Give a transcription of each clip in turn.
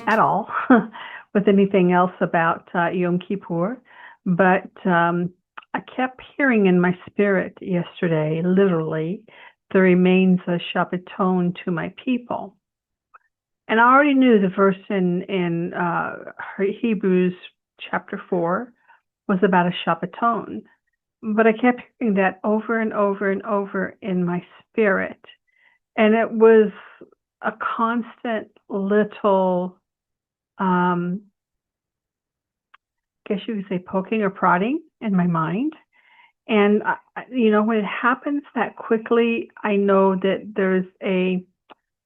at all with anything else about Yom Kippur, but I kept hearing in my spirit yesterday, literally, the remains of Shabbaton to my people. And I already knew the verse in Hebrews chapter 4 was about a Shabbaton, but I kept hearing that over and over and over in my spirit. And it was a constant little, I guess you could say, poking or prodding in my mind. And, when it happens that quickly, I know that there's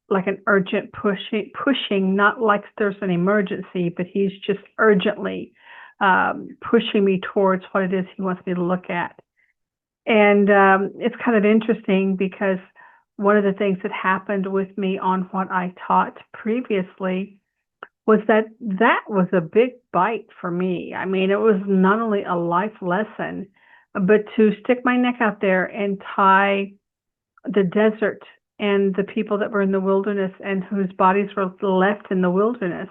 like an urgent pushing, not like there's an emergency, but he's just urgently pushing me towards what it is he wants me to look at. And it's kind of interesting because one of the things that happened with me on what I taught previously was that was a big bite for me. I mean, it was not only a life lesson, but to stick my neck out there and tie the desert and the people that were in the wilderness and whose bodies were left in the wilderness,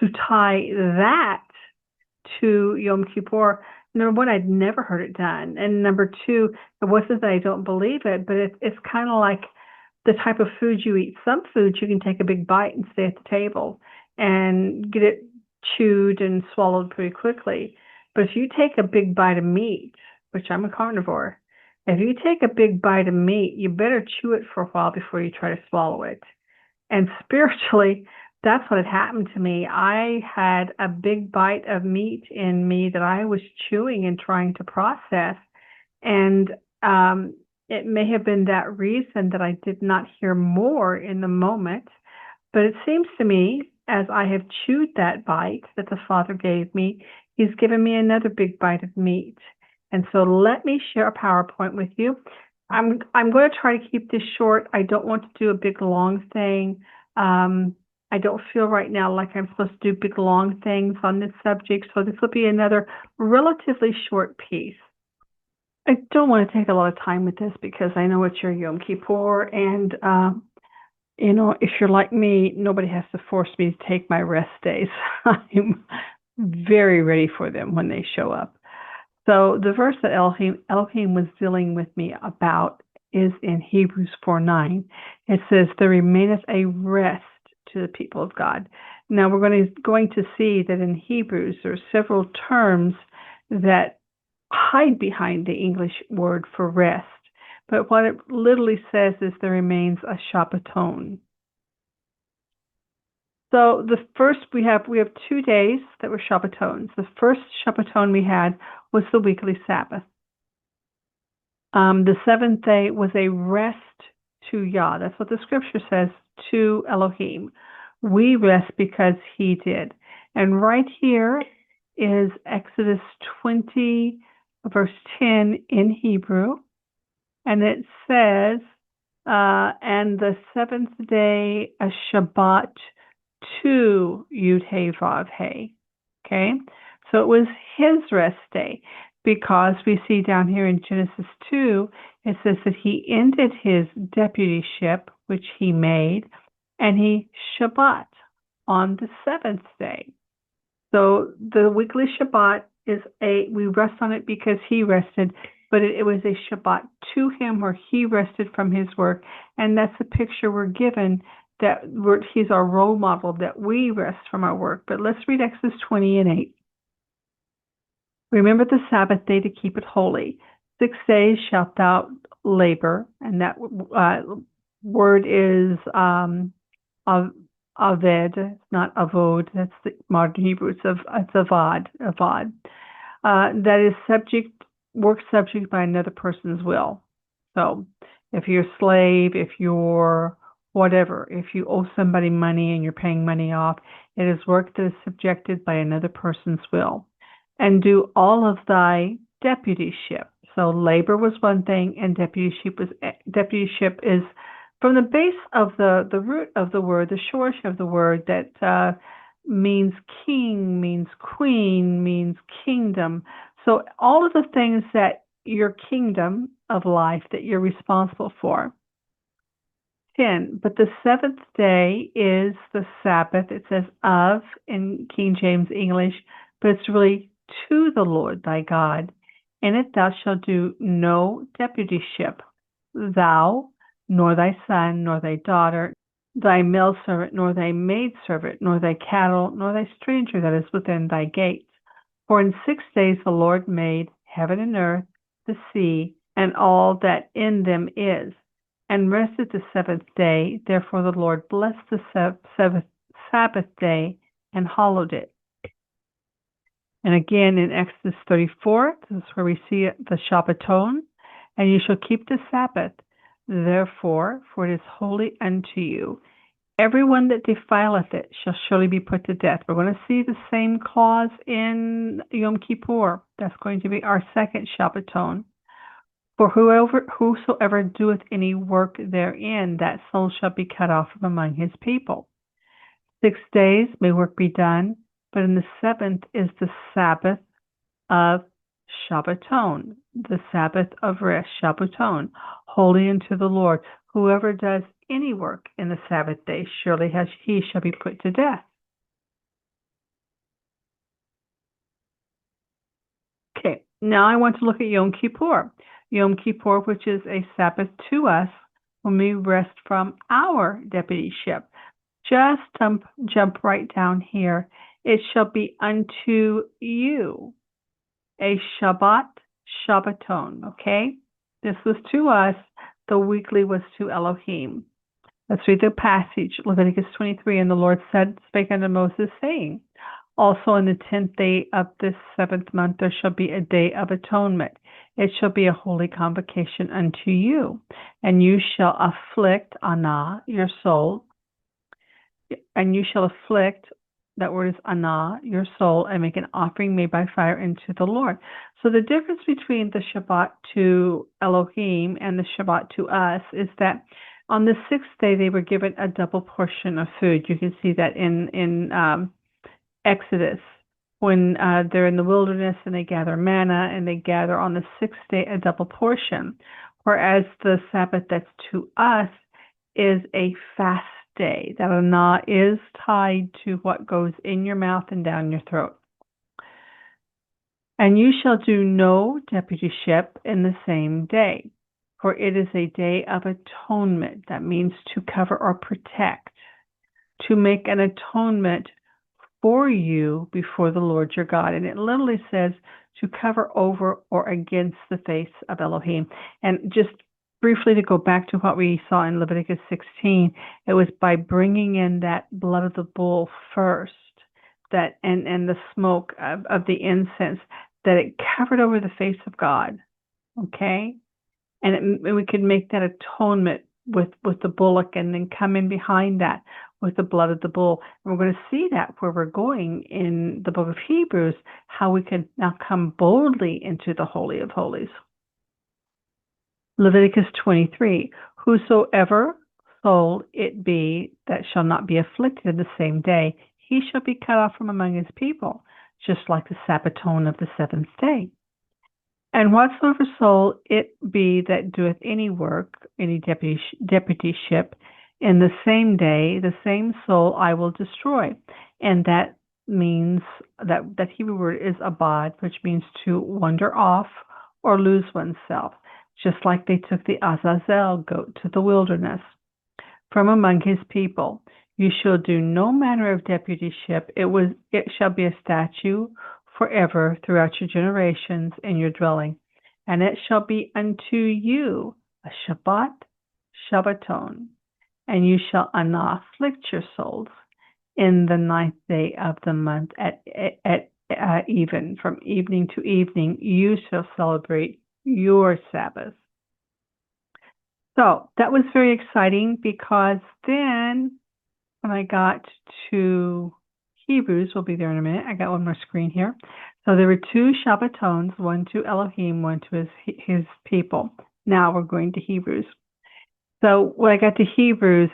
to tie that to Yom Kippur. Number one, I'd never heard it done. And number two, it wasn't that I don't believe it, but it's kind of like the type of food you eat. Some foods you can take a big bite and stay at the table and get it chewed and swallowed pretty quickly. But if you take a big bite of meat, which I'm a carnivore, if you take a big bite of meat, you better chew it for a while before you try to swallow it. And spiritually, that's what had happened to me. I had a big bite of meat in me that I was chewing and trying to process. And it may have been that reason that I did not hear more in the moment. But it seems to me, as I have chewed that bite that the Father gave me, He's given me another big bite of meat. And so let me share a PowerPoint with you. I'm going to try to keep this short. I don't want to do a big long thing. I don't feel right now like I'm supposed to do big long things on this subject, so this will be another relatively short piece. I don't want to take a lot of time with this because I know it's your Yom Kippur, and if you're like me, nobody has to force me to take my rest days. I'm very ready for them when they show up. So the verse that Elohim was dealing with me about is in Hebrews 4:9. It says, "There remaineth a rest to the people of God." Now we're going to see that in Hebrews there are several terms that hide behind the English word for rest. But what it literally says is there remains a Shabbaton. So the first we have 2 days that were Shabbatons. The first Shabbaton we had was the weekly Sabbath. The seventh day was a rest to Yah. That's what the scripture says, to Elohim. We rest because He did. And right here is Exodus 20, verse 10 in Hebrew. And it says, and the seventh day, a Shabbat to Yud He Vav He. Okay? So it was His rest day, because we see down here in Genesis 2, it says that He ended His deputyship, which He made, and He Shabbat on the seventh day. So the weekly Shabbat we rest on it because He rested, but it was a Shabbat to Him where He rested from His work, and that's the picture we're given, that He's our role model, that we rest from our work. But let's read Exodus 20:8. "Remember the Sabbath day to keep it holy. 6 days shalt thou labor," and that word is aved, it's not avod. That's the modern Hebrew. It's avad. That is work subject by another person's will. So if you're a slave, if you're whatever, if you owe somebody money and you're paying money off, it is work that is subjected by another person's will. "And do all of thy deputyship." So labor was one thing, and deputyship is from the base of the root of the word, the shorish of the word, that means king, means queen, means kingdom. So all of the things that your kingdom of life that you're responsible for. 10, but the seventh day is the Sabbath. It says of in King James English, but it's really to the Lord thy God. In it thou shalt do no deputyship, thou, nor thy son, nor thy daughter, thy male servant, nor thy maidservant, nor thy cattle, nor thy stranger that is within thy gates. For in 6 days the Lord made heaven and earth, the sea, and all that in them is, and rested the seventh day. Therefore the Lord blessed the Sabbath day and hallowed it. And again in Exodus 34, this is where we see the Shabbaton, and you shall keep the Sabbath, therefore, for it is holy unto you. Everyone that defileth it shall surely be put to death. We're going to see the same clause in Yom Kippur. That's going to be our second Shabbaton. For whosoever doeth any work therein, that soul shall be cut off from among his people. 6 days may work be done, but in the seventh is the Sabbath of Shabbaton, the Sabbath of rest, Shabbaton, holy unto the Lord. Whoever does any work in the Sabbath day, surely he shall be put to death. Okay, now I want to look at Yom Kippur. Yom Kippur, which is a Sabbath to us when we rest from our deputyship. Just jump right down here. It shall be unto you a Shabbat, Shabbaton, okay? This was to us. The weekly was to Elohim. Let's read the passage, Leviticus 23. And the Lord spake unto Moses, saying, also in the 10th day of this 7th month there shall be a day of atonement. It shall be a holy convocation unto you. And you shall afflict, Anah, your soul, and you shall afflict, that word is Anah, your soul, and make an offering made by fire unto the Lord. So the difference between the Shabbat to Elohim and the Shabbat to us is that on the 6th day they were given a double portion of food. You can see that in Exodus when they're in the wilderness and they gather manna and they gather on the 6th day a double portion, whereas the Sabbath that's to us is a fast day. That Anah is tied to what goes in your mouth and down your throat. And you shall do no deputyship in the same day, for it is a day of atonement. That means to cover or protect, to make an atonement for you before the Lord your God. And it literally says to cover over or against the face of Elohim. And just briefly to go back to what we saw in Leviticus 16, it was by bringing in that blood of the bull first, that and the smoke of the incense, that it covered over the face of God. Okay? And we could make that atonement with the bullock and then come in behind that with the blood of the bull. And we're going to see that where we're going in the book of Hebrews, how we can now come boldly into the Holy of Holies. Leviticus 23, whosoever soul it be that shall not be afflicted the same day, he shall be cut off from among his people, just like the Shabbaton of the 7th day. And whatsoever soul it be that doeth any work, any deputyship, in the same day, the same soul I will destroy. And that means that Hebrew word is abad, which means to wander off or lose oneself, just like they took the Azazel goat to the wilderness from among his people. You shall do no manner of deputyship. It shall be a statute forever throughout your generations in your dwelling. And it shall be unto you a Shabbat, Shabbaton. And you shall afflict your souls in the 9th day of the month at even, from evening to evening, you shall celebrate your Sabbath. So that was very exciting, because then when I got to Hebrews, we'll be there in a minute. I got one more screen here. So there were 2 Shabbatons, one to Elohim, one to his people. Now we're going to Hebrews. So when I got to Hebrews,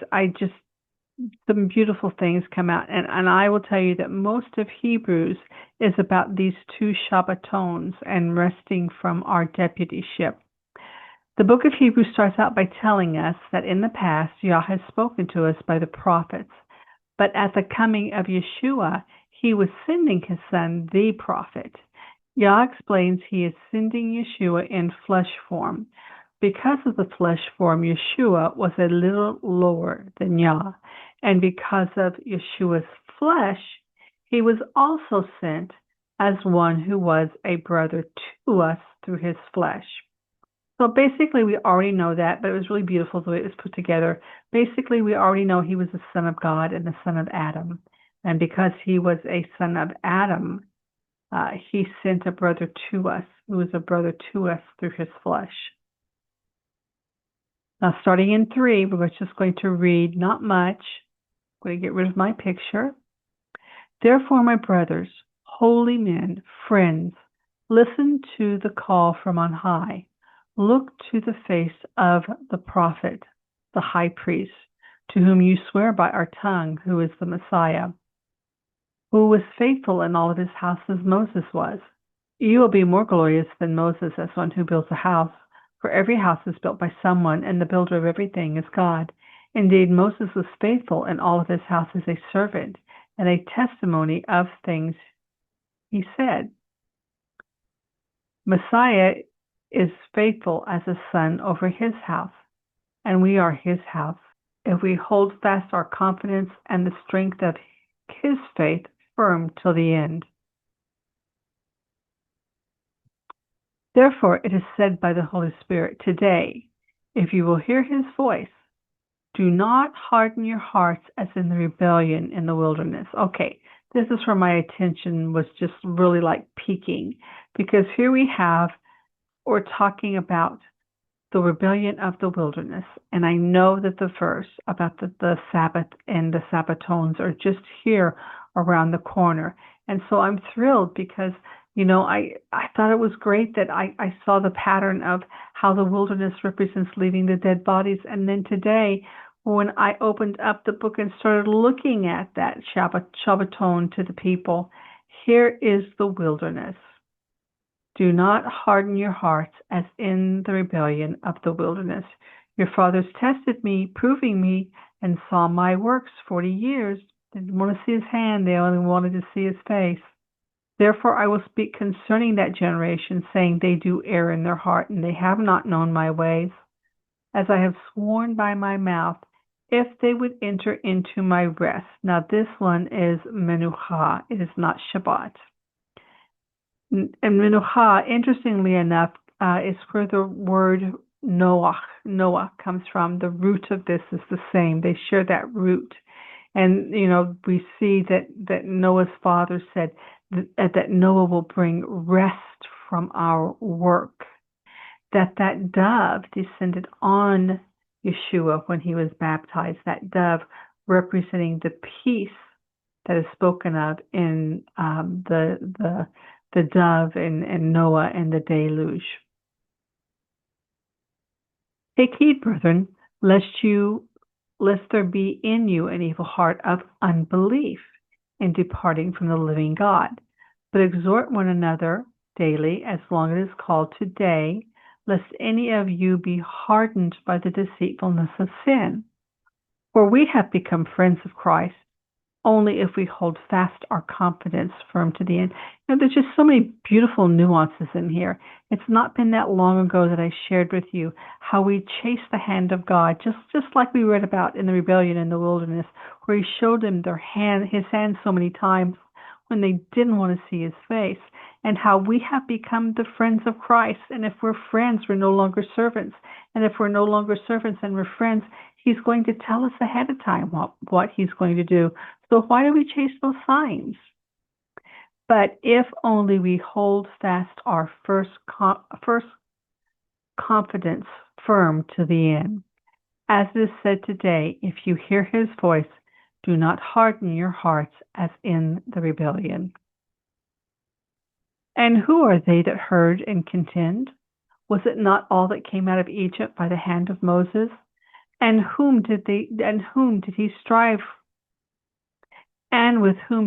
some beautiful things come out. And I will tell you that most of Hebrews is about these 2 Shabbatons and resting from our deputyship. The book of Hebrews starts out by telling us that in the past, Yah has spoken to us by the prophets, but at the coming of Yeshua, he was sending his son, the prophet. Yah explains he is sending Yeshua in flesh form. Because of the flesh form, Yeshua was a little lower than Yah, and because of Yeshua's flesh, he was also sent as one who was a brother to us through his flesh. So basically, we already know that, but it was really beautiful the way it was put together. Basically, we already know he was the son of God and the son of Adam. And because he was a son of Adam, he sent a brother to us, who was a brother to us through his flesh. Now, starting in 3, we're just going to read not much. I'm going to get rid of my picture. Therefore, my brothers, holy men, friends, listen to the call from on high. Look to the face of the prophet, the high priest, to whom you swear by our tongue, who is the Messiah, who was faithful in all of his house as Moses was. You will be more glorious than Moses as one who builds a house, for every house is built by someone, and the builder of everything is God. Indeed, Moses was faithful in all of his house as a servant, and a testimony of things he said. Messiah is faithful as a son over his house, and we are his house, if we hold fast our confidence and the strength of his faith firm till the end. Therefore it is said by the Holy Spirit, today, if you will hear his voice, do not harden your hearts as in the rebellion in the wilderness. Okay, this is where my attention was just really like peaking, because here we're talking about the rebellion of the wilderness. And I know that the verse about the Sabbath and the Shabbatons are just here around the corner. And so I'm thrilled because, I thought it was great that I saw the pattern of how the wilderness represents leaving the dead bodies. And then today, when I opened up the book and started looking at that Shabbaton to the people, here is the wilderness. Do not harden your hearts as in the rebellion of the wilderness. Your fathers tested me, proving me, and saw my works 40 years. They didn't want to see his hand, they only wanted to see his face. Therefore I will speak concerning that generation, saying they do err in their heart, and they have not known my ways. As I have sworn by my mouth, if they would enter into my rest. Now this one is Menucha, it is not Shabbat. And Menucha, interestingly enough, is where the word Noah comes from. The root of this is the same. They share that root. And, we see that Noah's father said that Noah will bring rest from our work. That dove descended on Yeshua when he was baptized. That dove representing the peace that is spoken of in the dove and Noah and the deluge. Take heed, brethren, lest there be in you an evil heart of unbelief in departing from the living God. But exhort one another daily, as long as it is called today, lest any of you be hardened by the deceitfulness of sin. For we have become friends of Christ only if we hold fast our confidence firm to the end. There's just so many beautiful nuances in here. It's not been that long ago that I shared with you how we chase the hand of God, just like we read about in the rebellion in the wilderness, where he showed them his hand so many times when they didn't want to see his face, and how we have become the friends of Christ. And if we're friends, we're no longer servants. And if we're no longer servants and we're friends, he's going to tell us ahead of time what he's going to do. So why do we chase those signs? But if only we hold fast our first confidence firm to the end. As it is said today, if you hear his voice, do not harden your hearts as in the rebellion. And who are they that heard and contend? Was it not all that came out of Egypt by the hand of Moses? And with whom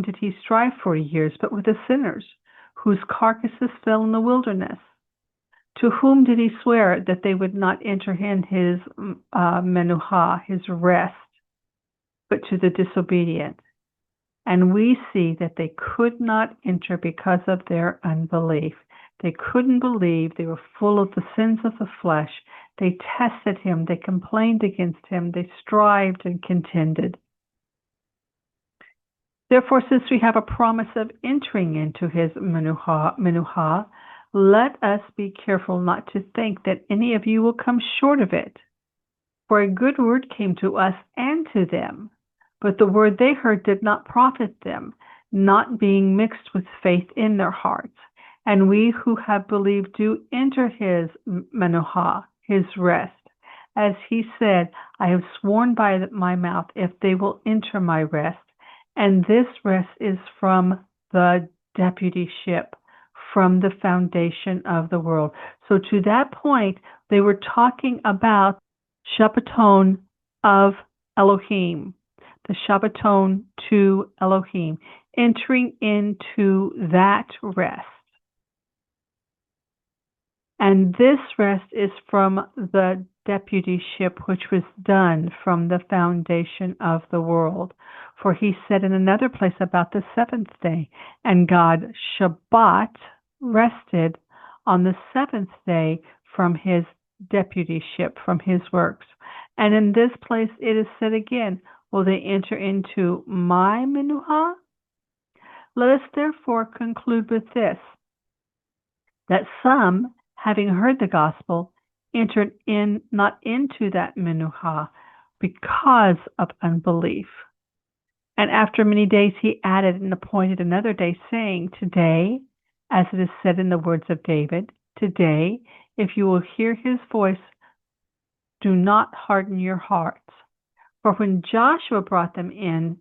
did he strive 40 years, but with the sinners, whose carcasses fell in the wilderness? To whom did he swear that they would not enter in his menuha, his rest, but to the disobedient? And we see that they could not enter because of their unbelief. They couldn't believe. They were full of the sins of the flesh. They tested him. They complained against him. They strived and contended. Therefore, since we have a promise of entering into his menuha, let us be careful not to think that any of you will come short of it. For a good word came to us and to them, but the word they heard did not profit them, not being mixed with faith in their hearts. And we who have believed do enter his menuha, his rest. As he said, I have sworn by my mouth, if they will enter my rest. And this rest is from the deputyship, from the foundation of the world. So to that point, they were talking about Shabbaton of Elohim, the Shabbaton to Elohim, entering into that rest. And this rest is from the deputyship which was done from the foundation of the world. For he said in another place about the seventh day, and God Shabbat rested on the seventh day from his deputyship, from his works. And in this place it is said again, will they enter into my menuha? Let us therefore conclude with this, that some, having heard the gospel, entered not into that menuha because of unbelief. And after many days he added and appointed another day, saying, today, as it is said in the words of David, today, if you will hear his voice, do not harden your hearts. For when Joshua brought them into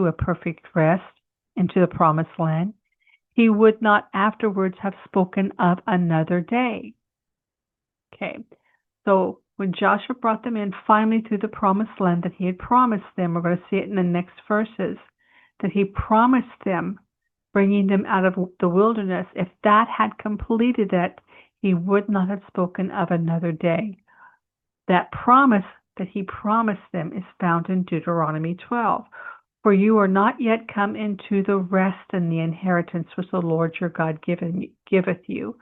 a perfect rest, into the promised land, he would not afterwards have spoken of another day. Okay, so when Joshua brought them in finally through the promised land that he had promised them, we're going to see it in the next verses, that he promised them, bringing them out of the wilderness. If that had completed it, he would not have spoken of another day. That promise that he promised them is found in Deuteronomy 12. For you are not yet come into the rest and the inheritance which the Lord your God giveth you,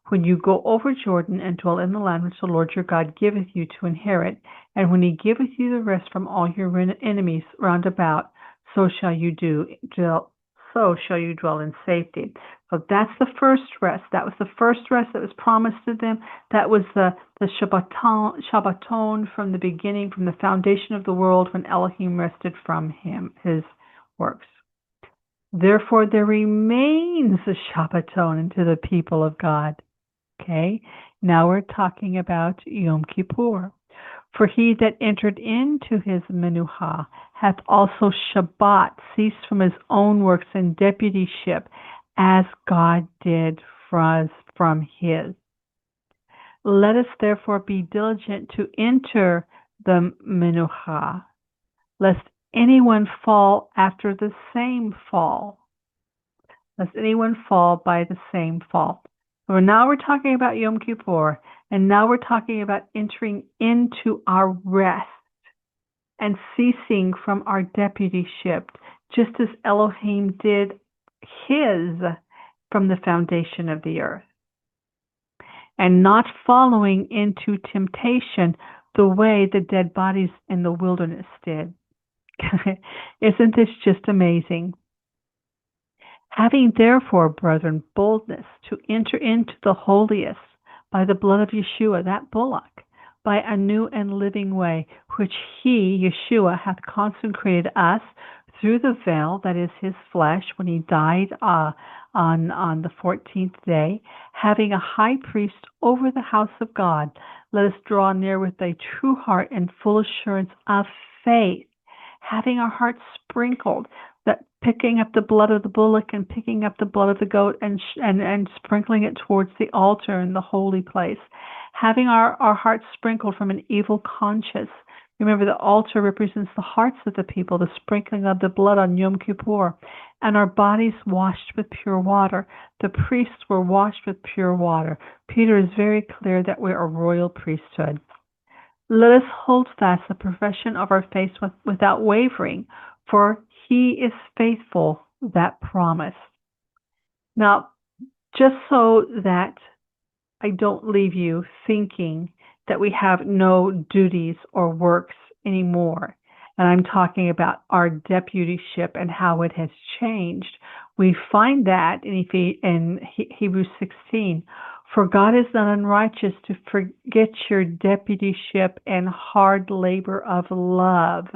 when you go over Jordan and dwell in the land which the Lord your God giveth you to inherit, and when he giveth you the rest from all your enemies round about, so shall you dwell in safety. So that's the first rest. That was the first rest that was promised to them. That was the Shabbaton from the beginning, from the foundation of the world, when Elohim rested from his works. Therefore, there remains a Shabbaton unto the people of God. Okay, now we're talking about Yom Kippur. For he that entered into his menuha hath also Shabbat, ceased from his own works and deputyship, as God did from his. Let us therefore be diligent to enter the menuha, lest anyone fall after the same fall. Lest anyone fall by the same fall. So now we're talking about Yom Kippur, and now we're talking about entering into our rest and ceasing from our deputyship, just as Elohim did his from the foundation of the earth, and not following into temptation the way the dead bodies in the wilderness did. Isn't this just amazing? Having therefore, brethren, boldness to enter into the holiest by the blood of Yeshua, that bullock, by a new and living way, which he, Yeshua, hath consecrated us through the veil, that is his flesh, when he died on the 14th day, having a high priest over the house of God. Let us draw near with a true heart and full assurance of faith, having our hearts sprinkled, that picking up the blood of the bullock and picking up the blood of the goat and sprinkling it towards the altar in the holy place, having our hearts sprinkled from an evil conscience. Remember, the altar represents the hearts of the people, the sprinkling of the blood on Yom Kippur, and our bodies washed with pure water. The priests were washed with pure water. Peter is very clear that we're a royal priesthood. Let us hold fast the profession of our faith without wavering, for he is faithful that promised. Now, just so that I don't leave you thinking that we have no duties or works anymore, and I'm talking about our deputyship and how it has changed. We find that in Hebrews 16. For God is not unrighteous to forget your deputyship and hard labor of love,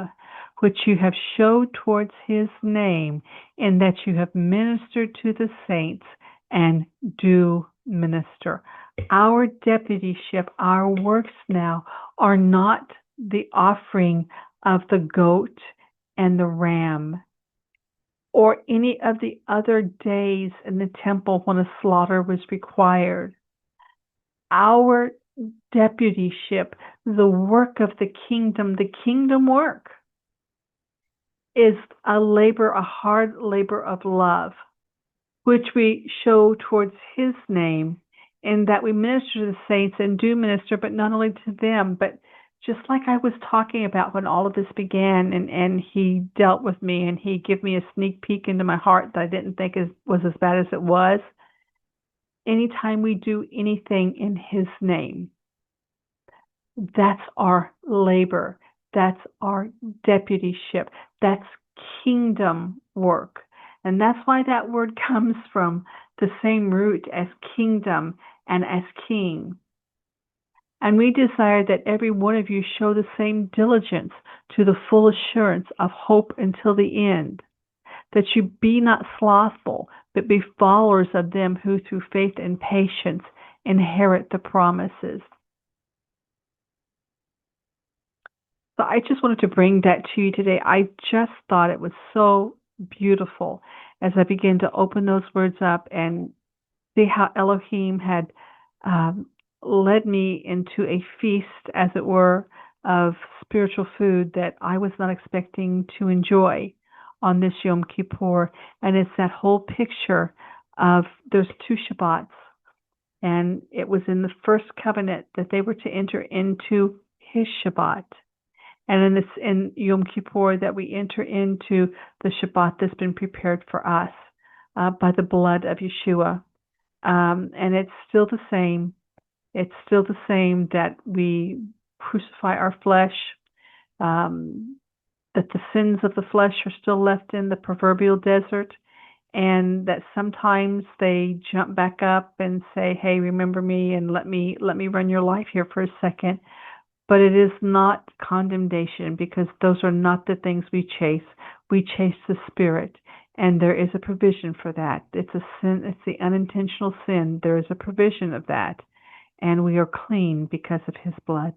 which you have showed towards his name, in that you have ministered to the saints and do minister. Our deputyship, our works now, are not the offering of the goat and the ram, or any of the other days in the temple when a slaughter was required. Our deputyship, the work of the kingdom work, is a hard labor of love, which we show towards his name, in that we minister to the saints and do minister, but not only to them, but just like I was talking about when all of this began, and he dealt with me and he gave me a sneak peek into my heart that I didn't think was as bad as it was. Anytime we do anything in his name, that's our labor. That's our deputyship. That's kingdom work. And that's why that word comes from the same root as kingdom and as king. And we desire that every one of you show the same diligence to the full assurance of hope until the end, that you be not slothful, but be followers of them who through faith and patience inherit the promises. So I just wanted to bring that to you today. I just thought it was so beautiful as I began to open those words up and see how Elohim had led me into a feast, as it were, of spiritual food that I was not expecting to enjoy on this Yom Kippur. And it's that whole picture of there's two Shabbats, and it was in the first covenant that they were to enter into his Shabbat. And in Yom Kippur that we enter into the Shabbat that's been prepared for us by the blood of Yeshua. And it's still the same. It's still the same that we crucify our flesh, that the sins of the flesh are still left in the proverbial desert, and that sometimes they jump back up and say, hey, remember me and let me run your life here for a second. But it is not condemnation, because those are not the things we chase. We chase the Spirit, and there is a provision for that. It's a sin. It's the unintentional sin. There is a provision of that, and we are clean because of his blood.